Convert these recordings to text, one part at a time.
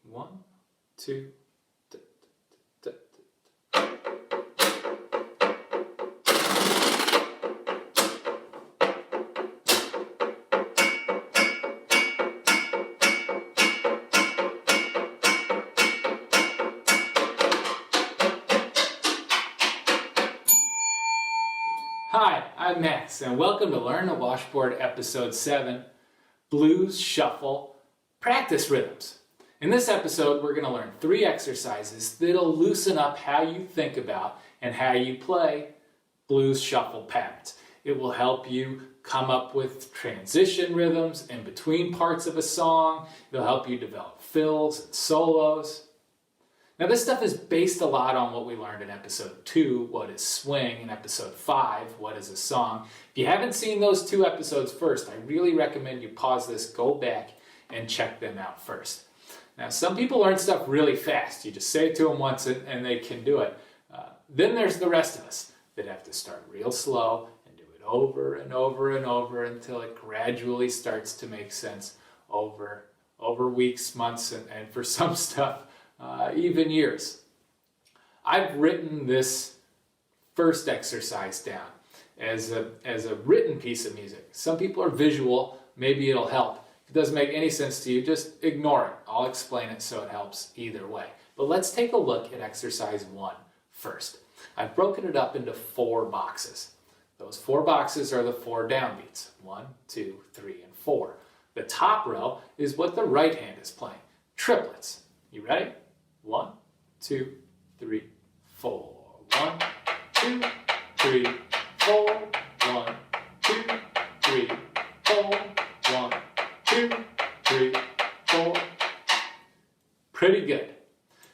1, 2. Hi, I'm Max, and welcome to Learn the Washboard Episode 7, Blues Shuffle Practice Rhythms. In this episode, we're going to learn 3 exercises that'll loosen up how you think about and how you play blues shuffle patterns. It will help you come up with transition rhythms in between parts of a song. It'll help you develop fills and solos. Now this stuff is based a lot on what we learned in episode 2, what is swing, and episode 5, what is a song. If you haven't seen those 2 episodes first, I really recommend you pause this, go back, and check them out first. Now some people learn stuff really fast. You just say it to them once and they can do it. Then there's the rest of us that have to start real slow and do it over and over and over until it gradually starts to make sense over weeks, months, and for some stuff, even years. I've written this first exercise down as a written piece of music. Some people are visual, maybe it'll help. If it doesn't make any sense to you, just ignore it. I'll explain it so it helps either way. But let's take a look at exercise 1 first. I've broken it up into 4 boxes. Those 4 boxes are the 4 downbeats. 1, 2, 3, and 4. The top row is what the right hand is playing. Triplets. You ready? 1, 2, 3, 4. 1, 2, 3, 4. 1, 2, 3, 4. 1, 2, 3, 4. Pretty good.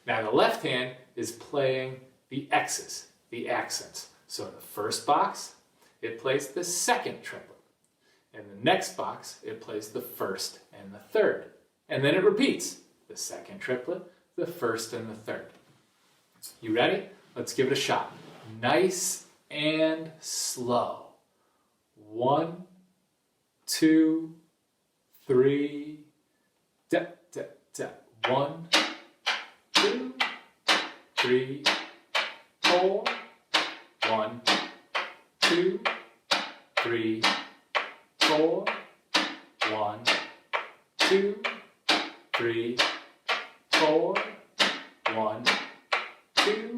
Now the left hand is playing the X's, the accents. So in the first box, it plays the second triplet. In the next box, it plays the first and the third. And then it repeats. The second triplet, the first and the third. You ready? Let's give it a shot. Nice and slow. 1, 2, 3, da, da, da. 1, 2, 3, 4. 1, 2, 3, 4. 1, 2, 3, 4. 1, 2,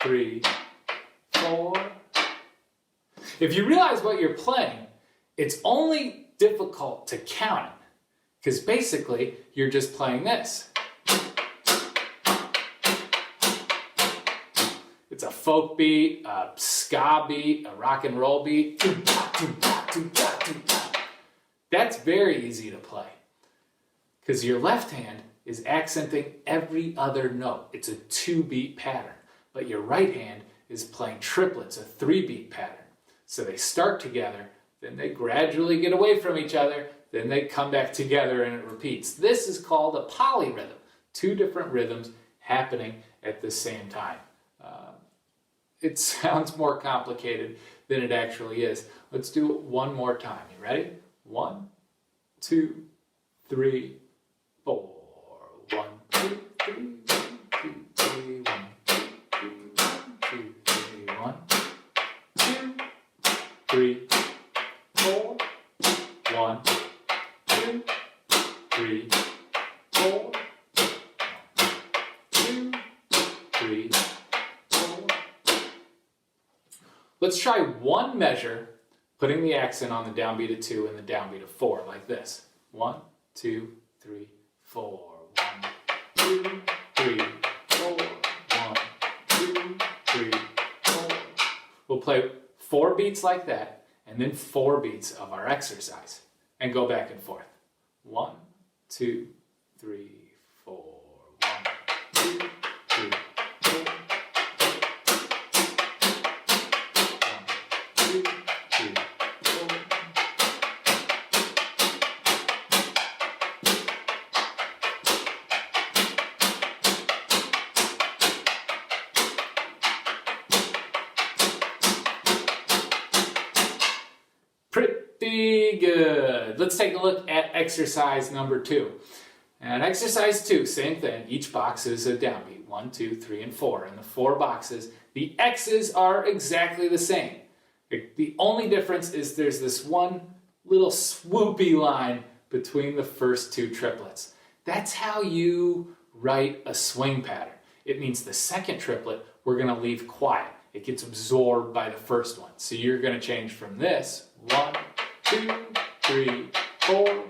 3, 4. If you realize what you're playing, it's only difficult to count it, because basically you're just playing this. It's a folk beat, a ska beat, a rock and roll beat. That's very easy to play, because your left hand is accenting every other note. It's a 2-beat pattern. But your right hand is playing triplets, a 3-beat pattern. So they start together, then they gradually get away from each other, then they come back together and it repeats. This is called a polyrhythm. 2 different rhythms happening at the same time. It sounds more complicated than it actually is. Let's do it one more time. You ready? 1, 2, 3, 4. 1, 2, 3, 1, 2, 3, 1, 2, 3, 1, 2, 3, 4. 1, 2, 3, 4. 2, 3, 4. Let's try one measure, putting the accent on the downbeat of 2 and the downbeat of 4, like this. 1, 2, 3, 4. 1, 2, 3, 4. 1, 2, 3, 4. We'll play 4 beats like that, and then 4 beats of our exercise, and go back and forth. 1, 2, 3, 4. 1, 2, 3, 4. 1, 2, 3, 4. Pretty good. Let's take a look at exercise number 2. And exercise 2, same thing. Each box is a downbeat. 1, 2, 3, and 4. In the 4 boxes, the X's are exactly the same. The only difference is there's this one little swoopy line between the first 2 triplets. That's how you write a swing pattern. It means the second triplet we're going to leave quiet. It gets absorbed by the first one. So you're going to change from this, 1, 2, 3, 4,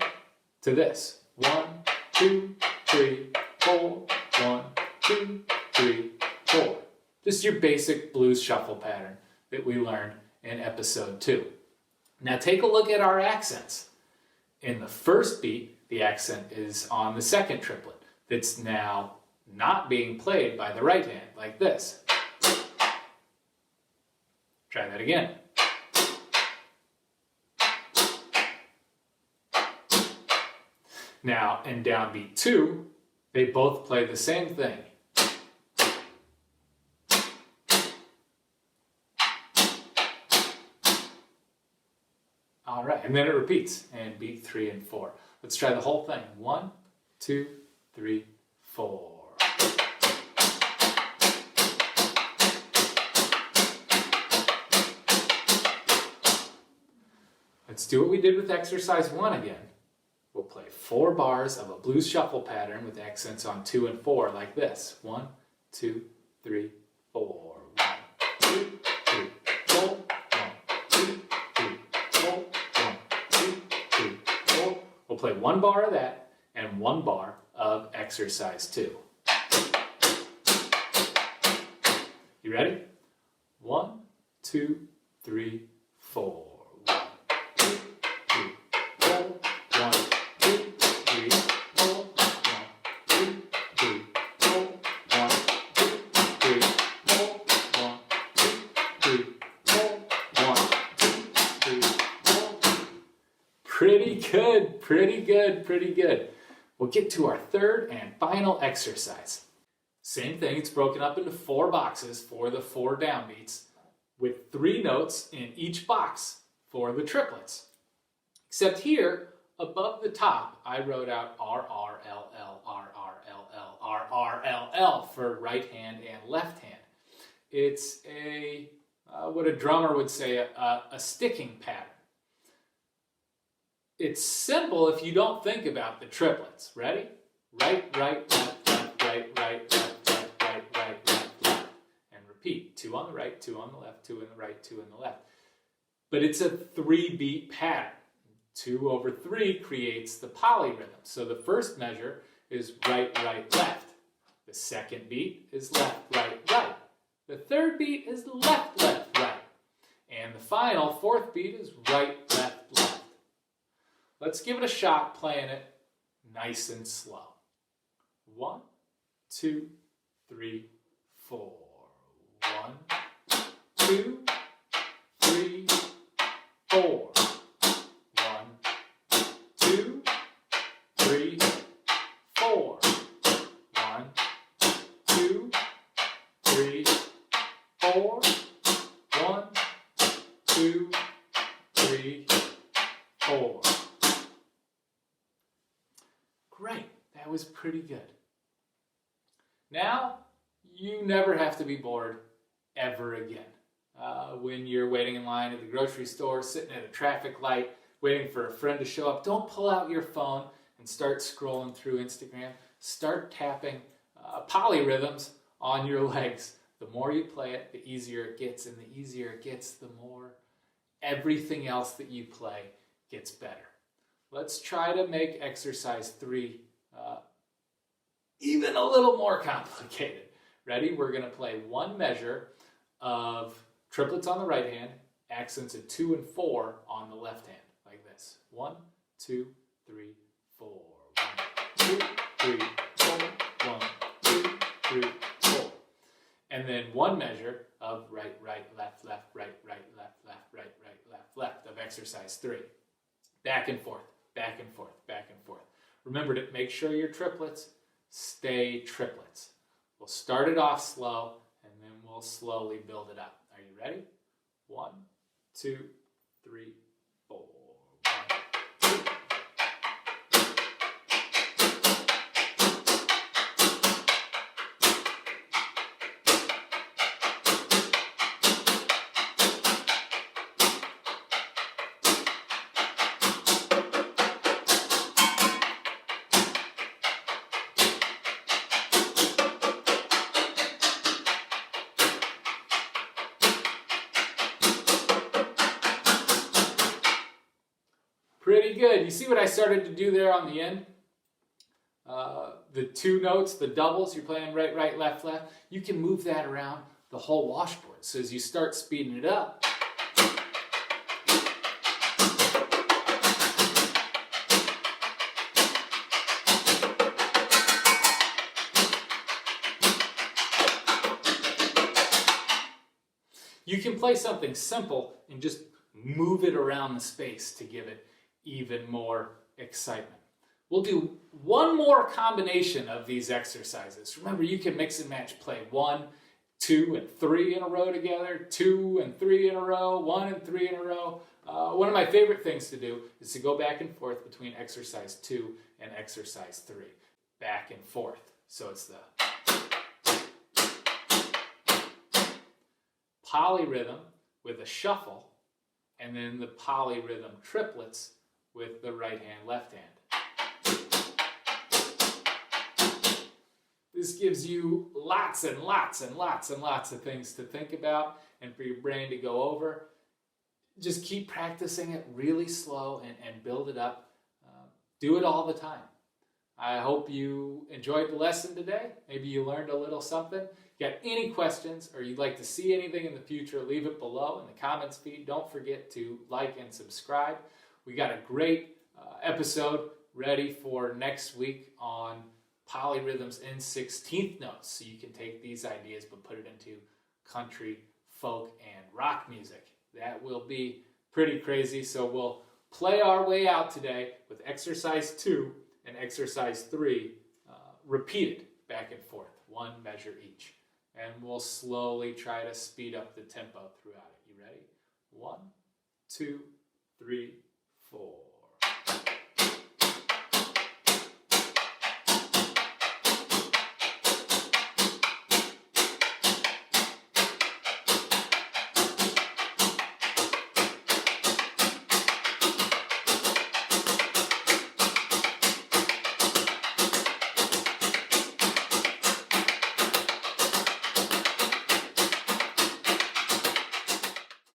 to this, 1, 2, 3, 4, 1, 2, 3, 4. Just your basic blues shuffle pattern that we learned in episode 2. Now take a look at our accents. In the first beat, the accent is on the second triplet that's now not being played by the right hand, like this. Try that again. Now, in downbeat 2, they both play the same thing. All right, and then it repeats in beat 3 and 4. Let's try the whole thing. 1, 2, 3, 4. Let's do what we did with exercise 1 again. We'll play 4 bars of a blues shuffle pattern with accents on 2 and 4 like this. 1, 2, 3, 4. 1, 2, 3, 4. 1, 2, 3, 4. 1, 2, 3, 4. We'll play 1 bar of that and 1 bar of exercise 2. You ready? 1, 2, 3, 4. Pretty good. We'll get to our third and final exercise. Same thing, it's broken up into 4 boxes for the 4 downbeats with 3 notes in each box for the triplets. Except here, above the top, I wrote out R, R, L, L, R, R, L, L, R, R, L, L for right hand and left hand. It's what a drummer would say, a sticking pattern. It's simple if you don't think about the triplets. Ready? Right, right, left, left, right, right, left, left, right, right, left, left. And repeat. 2 on the right, 2 on the left, 2 on the right, 2 on the left. But it's a 3-beat pattern. 2 over 3 creates the polyrhythm. So the first measure is right, right, left. The second beat is left, right, right. The third beat is left, left, right. And the final 4th beat is right, left, left. Let's give it a shot playing it nice and slow. 1, 2, 3, 4. 1, 2, 3, 4. 1, 2, 3, 4. 1, 2, 3, 4. 1, 2, 3, 4. Great, that was pretty good. Now, you never have to be bored ever again. When you're waiting in line at the grocery store, sitting at a traffic light, waiting for a friend to show up, don't pull out your phone and start scrolling through Instagram. Start tapping polyrhythms on your legs. The more you play it, the easier it gets, and the easier it gets, the more everything else that you play gets better. Let's try to make exercise 3 even a little more complicated. Ready? We're going to play 1 measure of triplets on the right hand, accents of 2 and 4 on the left hand, like this. 1, 2, 3, 4. 1, 2, 3, 4. 1, 2, 3, 4. And then 1 measure of right, right, left, left, right, right, left, left, right, right, left, left of exercise 3. Back and forth. Back and forth, back and forth. Remember to make sure your triplets stay triplets. We'll start it off slow, and then we'll slowly build it up. Are you ready? 1, 2, 3, 4. 1, 2. Pretty good. You see what I started to do there on the end? The two notes, the doubles, you're playing right, right, left, left. You can move that around the whole washboard. So as you start speeding it up, you can play something simple and just move it around the space to give it even more excitement. We'll do one more combination of these exercises. Remember, you can mix and match play 1, 2, and 3 in a row together, 2 and 3 in a row, 1 and 3 in a row. One of my favorite things to do is to go back and forth between exercise 2 and exercise 3. Back and forth. So it's the polyrhythm with a shuffle, and then the polyrhythm triplets with the right hand, left hand. This gives you lots and lots and lots and lots of things to think about and for your brain to go over. Just keep practicing it really slow and build it up. Do it all the time. I hope you enjoyed the lesson today. Maybe you learned a little something. Got any questions or you'd like to see anything in the future, leave it below in the comments feed. Don't forget to like and subscribe. We got a great episode ready for next week on polyrhythms in 16th notes. So you can take these ideas but put it into country, folk, and rock music. That will be pretty crazy. So we'll play our way out today with exercise 2 and exercise 3 repeated back and forth, one measure each. And we'll slowly try to speed up the tempo throughout it. You ready? 1, 2, 3,